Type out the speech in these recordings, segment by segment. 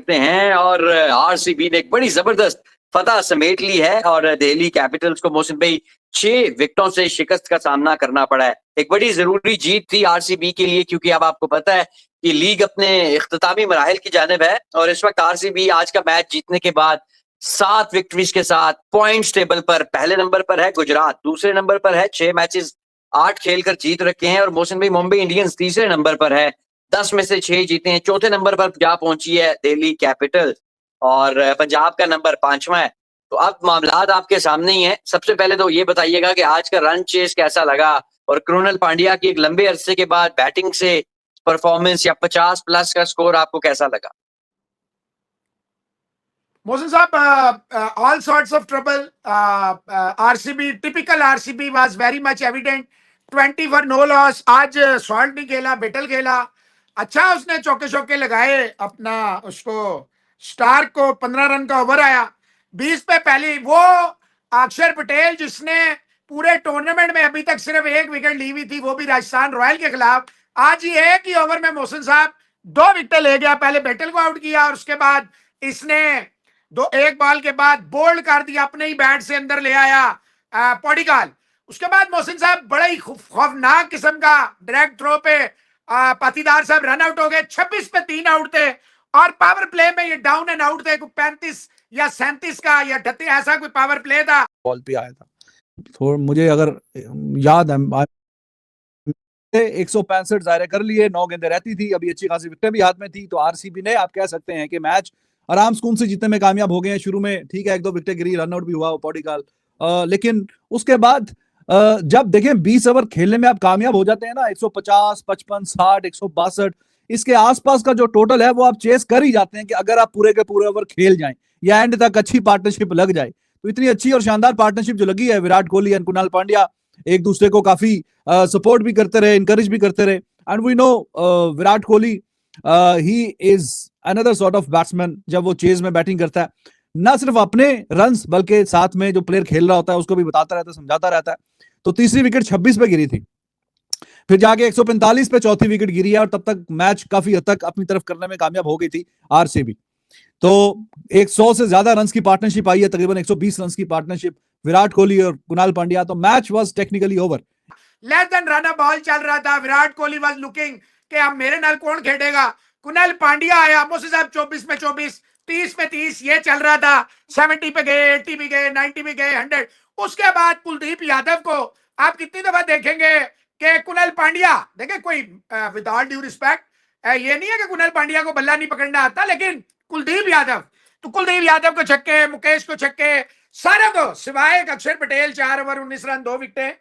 करते हैं और आरसीबी ने एक बड़ी जबरदस्त फतह समेट ली है और दिल्ली कैपिटल्स को मोहसिन भाई 6 विकेटों से शिकस्त का सामना करना पड़ा है। एक बड़ी जरूरी जीत थी आरसीबी के लिए, क्योंकि अब आपको पता है कि लीग अपने इख्तितामी मराहिल की जानिब है और इस वक्त आरसीबी आज का मैच जीतने के बाद 7 विक्ट्रीज के साथ पॉइंट्स टेबल पर पहले नंबर पर है। गुजरात दूसरे नंबर पर है, 6 मैचेस 8 खेलकर जीत रखे हैं। और मोहसिन भाई मुंबई इंडियंस तीसरे नंबर पर है, 10 में से 6 जीते हैं। चौथे नंबर पर जा पहुंची है दिल्ली कैपिटल और पंजाब का नंबर 5वां है। तो अब मामलात आपके सामने ही है। सबसे पहले तो ये बताइएगा कि आज का रन चेस कैसा लगा और कृणाल पांड्या की एक लंबे अरसे के बाद बैटिंग से परफॉर्मेंस या 50 प्लस का स्कोर आपको कैसा लगा? मोहसिन साहब, all sorts of trouble. RCB, typical RCB was very much evident. 20 for no loss. आज सॉल्ट नहीं खेला, बेटल खेला। अच्छा उसने चौके चौके लगाए, अपना उसको स्टार को 15 रन का ओवर आया। 20 पे पहली वो अक्षर पटेल जिसने पूरे टूर्नामेंट में अभी तक सिर्फ 1 विकेट ली हुई थी, वो भी राजस्थान रॉयल के खिलाफ। आज ही एक ही ओवर में मोहसिन साहब 2 विकेट ले गया। पहले बेटल को आउट किया और उसके बाद इसने एक बॉल के बाद बोल्ड कर दिया, अपने ही बैट से अंदर ले आया पॉडिकाल। उसके बाद मोहसिन साहब बड़ा ही खौफनाक किस्म का डायरेक्ट थ्रो पे पाटीदार साहब रन आउट हो गए। 26 पे 3 आउट थे और पावर प्ले में ये डाउन एंड आउट थे। 35 या 37 का या 38 ऐसा कोई पावर प्ले था। बॉल पे आया था तो मुझे अगर याद है 165 दायरे कर लिए, 9 गेंदें रहती थी, अभी अच्छी खासी विकेटें भी हाथ में थी। तो आरसीबी ने आप कह सकते हैं कि मैच आराम सुकून से जीतने में कामयाब हो गए हैं। शुरू में ठीक है 1-2 विकेटें गिरी, रन आउट भी हुआ पॉडिकाल, लेकिन उसके बाद जब देखें 20 ओवर खेलने में आप कामयाब हो जाते हैं ना, 150, 55, 60, 162 इसके आसपास का जो टोटल है वो आप चेस कर ही जाते हैं कि अगर आप पूरे के पूरे ओवर खेल जाएं या एंड तक अच्छी पार्टनरशिप लग जाए। तो इतनी अच्छी और शानदार पार्टनरशिप जो लगी है, विराट कोहली एंड कृणाल पांड्या एक दूसरे को काफी सपोर्ट भी करते रहे, इंकरेज भी करते रहे। And we know Virat Kohli he is another sort of batsman. जब वो चेज में बैटिंग करता है, ना सिर्फ अपने रन्स बल्कि साथ में जो प्लेयर खेल रहा होता है उसको भी बताता रहता है, समझाता रहता है। तो तीसरी विकेट 26 पे गिरी थी, फिर जाके 145 पे चौथी विकेट गिरी है और तब तक मैच काफी हद तक अपनी तरफ करने में कामयाब हो गई थी आरसीबी। तो 100 से ज्यादा रन्स की पार्टनरशिप आई है, तकरीबन 120 रन्स की पार्टनरशिप विराट कोहली और कृणाल पांड्या। तो match was technically over. Less than run ball चल रहा था। विराट कोहली वाज लुकिंग कि अब मेरे नाल कौन खेलेगा। कृणाल पांड्या आया, मोहसिन साहब 24 में 24, 30 में 30 ये चल रहा था। 70 पे गए, 80 भी गए, 90 भी गए, 100। उसके बाद कुलदीप यादव को आप कितनी दफा देखेंगे कि कृणाल पांड्या, देखें कोई विद ऑल ड्यू रिस्पेक्ट ये नहीं है कि कृणाल पांड्या को बल्ला नहीं पकड़ना आता, लेकिन कुलदीप यादव, तो कुलदीप यादव को छक्के, मुकेश को छक्के, सारे को सिवाय अक्षर पटेल 4 ओवर 19 रन 2 विकेटें,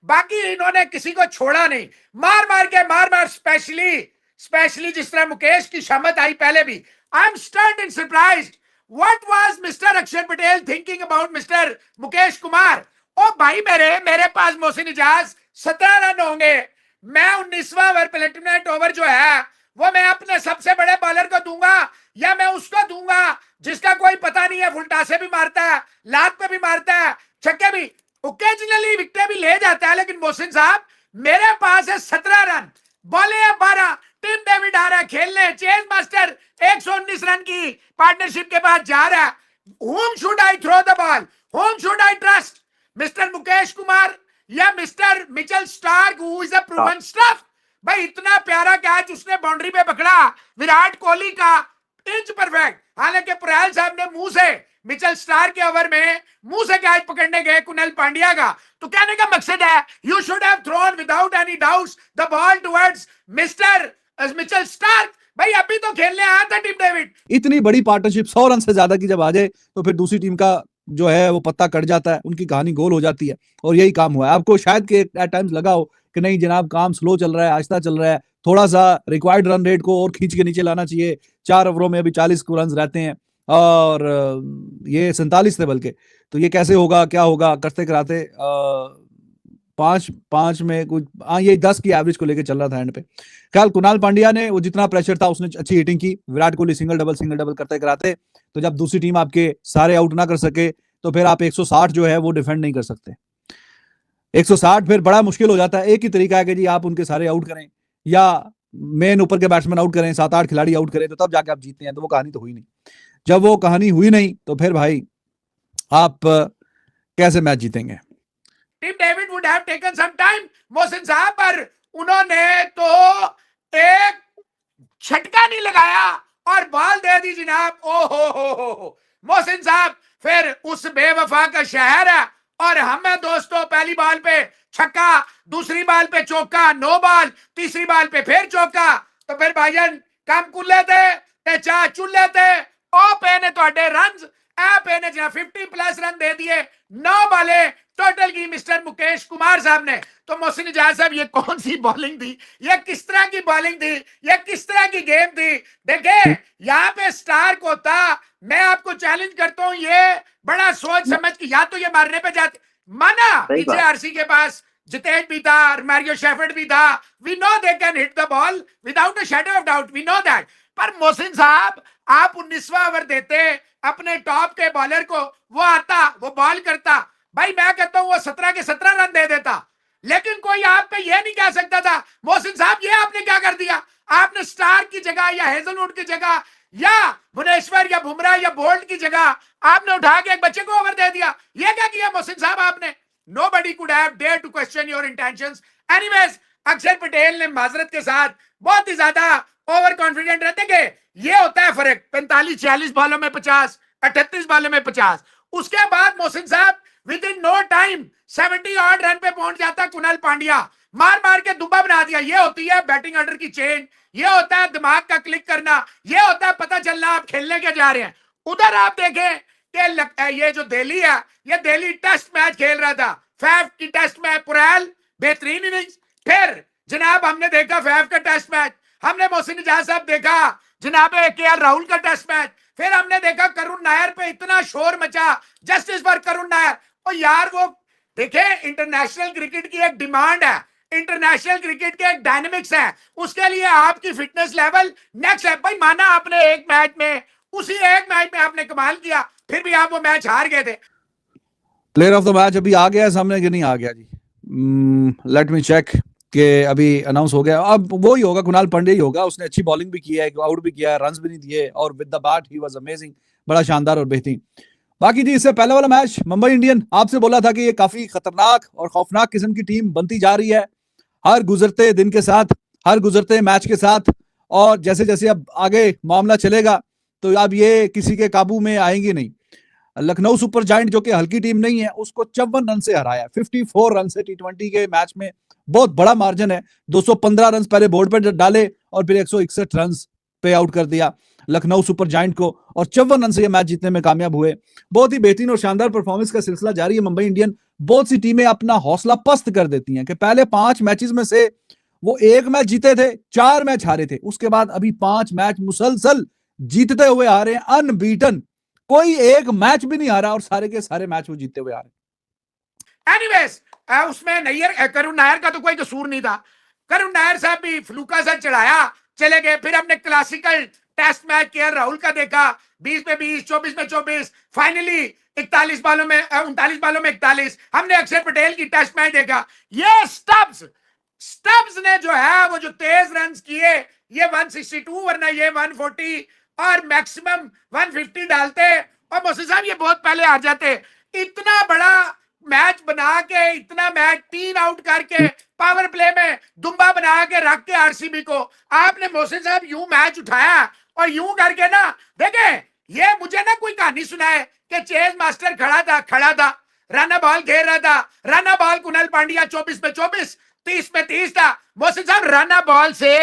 बाकी इन्होंने किसी को छोड़ा नहीं। मार मार स्पेशली जिस तरह मुकेश की शामत आई पहले भी। I am stunned and surprised what was mister Akshar Patel thinking about mister Mukesh Kumar. ओ भाई मेरे पास मोहसिन इजाज 17 रन होंगे, मैं 19वां ओवर पेनल्टी ओवर जो है वो मैं अपने सबसे बड़े बॉलर को दूंगा या मैं उसको दूंगा जिसका कोई पता नहीं है, फुलटासे भी मारता है, लात पे भी मारता है, छक्के भी, ओकेजनली विकेट भी ले जाता है। लेकिन मोहसिन साहब मेरे पास है 17 रन, बॉले है 12, टिम डेविड आ रहा है खेलने, चेज मास्टर 119 रन की पार्टनरशिप के बाद जा रहा है। whom should I throw the ball? whom should I trust? Mister Mukesh Kumar या mister Mitchell Starc who is a proven stuff? भाई इतना प्यारा कैच उसने बाउंड्री पे पकड़ा विराट कोहली का, इंच परफेक्ट। हालांकि पुराल साहब ने मुंह से मिचेल स्टार के ओवर में मुंह से कैच पकड़ने गए कृणाल पांड्या का। तो कहने का मकसद है you should have thrown without any doubts the ball towards mister Mitchell Stark. भाई अभी तो खेलने आया था टिम डेविड। इतनी बड़ी पार्टनरशिप 100 रन से ज्यादा की जब आ जाए तो फिर दूसरी टीम का जो है वो पत्ता कट जाता है, उनकी कहानी गोल हो जाती है। और यही काम हुआ है। आपको शायद कि एट टाइम्स लगा हो कि नहीं जनाब काम स्लो चल रहा है, आहिस्ता चल रहा है, थोड़ा सा रिक्वायर्ड रन रेट को और खींच के नीचे लाना चाहिए। 4 ओवरों में अभी 40 रन रहते हैं और ये 47 थे बल्कि, तो ये कैसे होगा क्या होगा करते कराते 5 में कुछ ये 10 की एवरेज को लेकर चल रहा था एंड पे। ख्याल कृणाल पांड्या ने वो जितना प्रेशर था उसने अच्छी हिटिंग की, विराट कोहली सिंगल डबल करते कराते, तो जब दूसरी टीम आपके सारे आउट ना कर सके तो फिर आप 160 जो है वो डिफेंड नहीं कर सकते। 160 फिर बड़ा मुश्किल हो जाता है। एक ही तरीका है कि जी आप उनके सारे आउट करें या मेन ऊपर के बैट्समैन आउट करें, 7-8 खिलाड़ी आउट करें, तो तब जाके आप जीतते हैं। तो वो कहानी तो हुई नहीं। जब वो कहानी हुई नहीं तो फिर भाई आप कैसे मैच जीतेंगे? Team David would have taken some time Mohsin साहब, पर उन्होंने तो एक छटका नहीं लगाया और बॉल दे दी जनाब। ओ हो मोहसिन साहब, फिर उस बेवफा का शहर है और हमें दोस्तों पहली बॉल पे छक्का, दूसरी बॉल पे चौका, 9 बॉल, तीसरी बॉल पे फिर चौका, तो फिर भाईजान काम कुल्ले ते चाह चुल्ले ते ओ पे ने तोड़े रन्स ए पे ने 50+ रन दे दिए 9 बाले टोटल की मिस्टर मुकेश कुमार साहब ने। तो मोहसिन इजाज साहब, ये कौन सी बॉलिंग थी? ये किस तरह की बॉलिंग थी? ये किस तरह की गेम थी? देखें यहाँ पे स्टार्क होता, मैं आपको चैलेंज करता हूं, ये बड़ा सोच समझ के या तो ये मारने पे जाते। माना पीछे आरसी के पास जितेश भी था, मैरियो शेफर्ड भी था, we know they can hit the ball without a shadow of doubt, we know that. पर मोहसिन साहब, आप 19वां ओवर देते अपने टॉप के बॉलर को, वो आता, वो बॉल करता, भाई मैं कहता हूं वो 17 के 17 रन दे देता। लेकिन कोई आप पे ये नहीं कह सकता था मोहसिन साहब ये आपने क्या कर दिया, आपने स्टार की जगह या हेजलवुड की जगह या भुवनेश्वर या बुमराह या बोल्ट की जगह आपने उठा के एक बच्चे को ओवर दे दिया। ये क्या किया मोहसिन साहब आपने? Nobody could have dared to question your intentions. Anyways, अक्षर पटेल ने माजरत के साथ बहुत ही ज्यादा ओवर कॉन्फिडेंट रहते कि ये होता है फर्क, 45-46 बॉलों में 50, 38 बॉलों में 50। उसके बाद Mohsin sahab with in no time 70 odd run पे पहुंच जाता कुणाल पांड्या, मार मार के दुब्बा बना दिया। ये होती है बैटिंग ऑर्डर की चेंज, ये होता है दिमाग का क्लिक करना, ये होता है पता चलना आप खेलने के जा रहे हैं। उधर आप देखें कि ये जो दिल्ली है, ये दिल्ली टेस्ट मैच खेल रहा था, फैफ की टेस्ट मैच, पुरैल बेहतरीन इनिंग्स। फिर जनाब हमने देखा फैफ का टेस्ट मैच, हमने मोहसिन इजाज साहब देखा जनाब केएल राहुल का टेस्ट मैच, फिर हमने देखा करुण नायर पे इतना शोर मचा, जस्टिस फॉर करुण नायर। और यार वो देखे, इंटरनेशनल क्रिकेट की एक डिमांड है, इंटरनेशनल क्रिकेट के एक डायनेमिक्स है, उसके लिए आपकी फिटनेस लेवल नेक्स्ट है। भाई माना आपने एक मैच में, उसी एक मैच में आपने कमाल किया, फिर भी आप वो मैच हार गए थे। प्लेयर ऑफ द मैच अभी आ गया है सामने कि नहीं आ गया जी? लेट मी चेक कि अभी अनाउंस हो गया। अब वो ही होगा, कुणाल पांड्या ही होगा। उसने अच्छी बॉलिंग भी की है, आउट भी किया है, रन्स भी नहीं दिए, और with the bat he was amazing, बड़ा शानदार और बेहतरीन। बाकी जी इससे पहले वाला मैच मुंबई इंडियन, आपसे बोला था कि ये काफी खतरनाक और खौफनाक किस्म की टीम बनती जा रही है हर गुजरते दिन के साथ, हर गुजरते मैच के साथ, और जैसे जैसे अब आगे मामला चलेगा तो अब ये किसी के काबू में आएंगे नहीं। लखनऊ सुपर जायंट जो कि हल्की टीम नहीं है, उसको 54 रन से हराया, 54 रन से टी20 के मैच में, बहुत बड़ा मार्जिन है। 215 रन पहले बोर्ड पे डाले और फिर 161 रन पे आउट कर दिया लखनऊ सुपर जायंट को, और 54 रन से ये मैच जीतने में कामयाब हुए। बहुत ही बेहतरीन और शानदार परफॉर्मेंस का सिलसिला जारी है मुंबई इंडियन। बहुत सी टीमें अपना हौसला पस्त कर देती हैं कि पहले 5 मैचेस में से वो 1 मैच जीते थे, 4 मैच हारे थे, उसके बाद अभी 5 मैच मुसलसल जीतते हुए आ रहे हैं, अनबीटन, कोई एक मैच भी नहीं हारा और सारे के सारे मैच वो जीतते हुए आ रहे हैं। एनीवेज, उसमें नैयर, करुण नायर का तो कोई कसूर नहीं था। करुण नायर साहब भी फ्लूका से चढ़ाया, चले गए। फिर हमने classical test match KL Rahul का देखा, 20 पे 20, 24 में 24, फाइनली 41 बालों में 39 बालों में 41। हमने अक्षर पटेल की टेस्ट मैच देखा। ये स्टब्स ने जो है वो जो तेज रन किए, ये 162 वरना ये 140 और मैक्सिमम 150 डालते, और मोहसिन साहब ये बहुत पहले हार जाते। इतना बड़ा मैच बना के, इतना मैच 3 आउट करके, पावर प्ले में दुम्बा बना के रख के आरसीबी को आपने मोहसिन साहब यूं मैच उठाया, और यूं करके ना देखे, ये मुझे ना कोई कहानी सुनाए कि चेज मास्टर खड़ा था, राना बॉल घेर रहा था, राना बॉल कुणाल पांड्या 24 में 24, 30 में 30 था। मोहसिन साहब राना बॉल से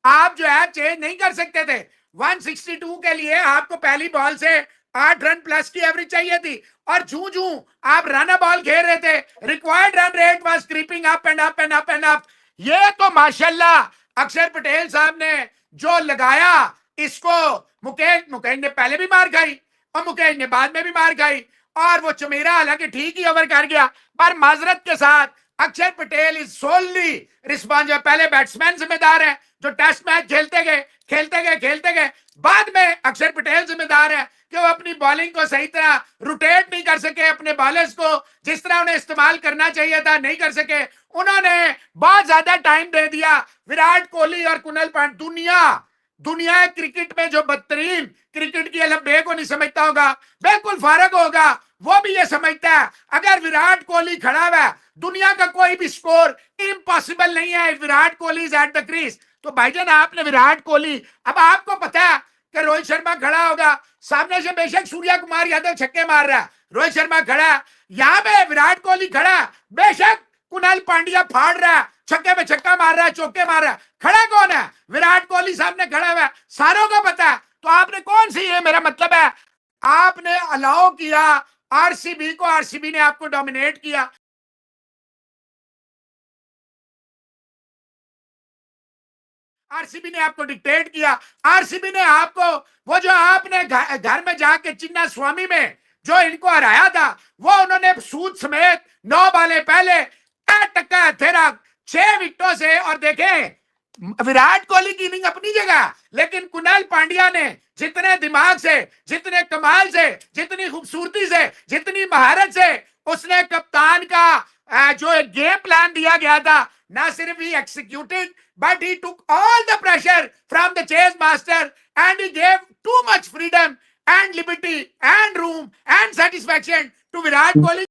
आप जो है चेंज नहीं कर सकते थे। 162 के लिए आपको पहली बॉल से 8 रन प्लस की एवरेज चाहिए थी, और जू आप राना बॉल घेर रहे थे, required run rate was creeping up and up and up and up. ये तो माशाल्लाह अक्षर पटेल साहब ने जो लगाया, इसको मुकेश ने पहले भी मार खाई और मुकेश ने बाद में भी मार खाई, और वो चमेरा हालांकि ठीक ही ओवर कर गया, पर माजरत के साथ अक्षर पटेल इज सोलली रिस्पॉन्सिबल। पहले बैट्समैन जिम्मेदार है जो टेस्ट मैच खेलते गए। बाद में अक्षर पटेल जिम्मेदार है कि वो अपनी बॉलिंग को सही तरह रोटेट नहीं कर सके, अपने बॉलर्स को जिस तरह उन्हें इस्तेमाल करना चाहिए था नहीं कर सके। उन्होंने बहुत ज्यादा टाइम दे दिया विराट कोहली और कुणाल पांड्या। दुनिया क्रिकेट में जो बदतरीन क्रिकेट की अलग को नहीं समझता होगा, बिल्कुल फारग होगा, वो भी ये समझता है अगर विराट कोहली खड़ा हुआ है दुनिया का कोई भी स्कोर इम्पॉसिबल नहीं है। Virat Kohli is at the crease. तो भाईजान आपने विराट कोहली, अब आपको पता है कि रोहित शर्मा खड़ा होगा सामने से, बेशक सूर्या कुमार यादव छक्के मार रहा है, रोहित शर्मा खड़ा है, यहां पे विराट कोहली खड़ा है, बेशक कुणाल पांड्या फाड़ रहा है, छक्के पे छक्का मार रहा है, चौके मार रहा है, खड़ा कौन है? विराट कोहली सामने खड़ा हुआ है, सारों को पता है। तो आपने कौन सी, ये मेरा मतलब है आपने अलाउ किया आरसीबी को, आरसीबी ने आपको डोमिनेट किया। आरसीबी ने आपको डिक्टेट किया, आरसीबी ने आपको वो जो आपने घर में जाके चिन्ना स्वामी में जो इनको हराया था वो उन्होंने सूद समेत 9 बालें पहले टक्का तेरा 6 विकेटों से। और देखें विराट कोहली की इनिंग अपनी जगह, लेकिन कुणाल पांड्या ने जितने दिमाग से, जितने कमाल से, जितनी खूबसूरती से, जितनी महारत से उसने कप्तान का जो एक गेम प्लान दिया गया था, ना सिर्फ ही executed but he took all the pressure from the chase master and he gave too much freedom and liberty and room and satisfaction to Virat Kohli.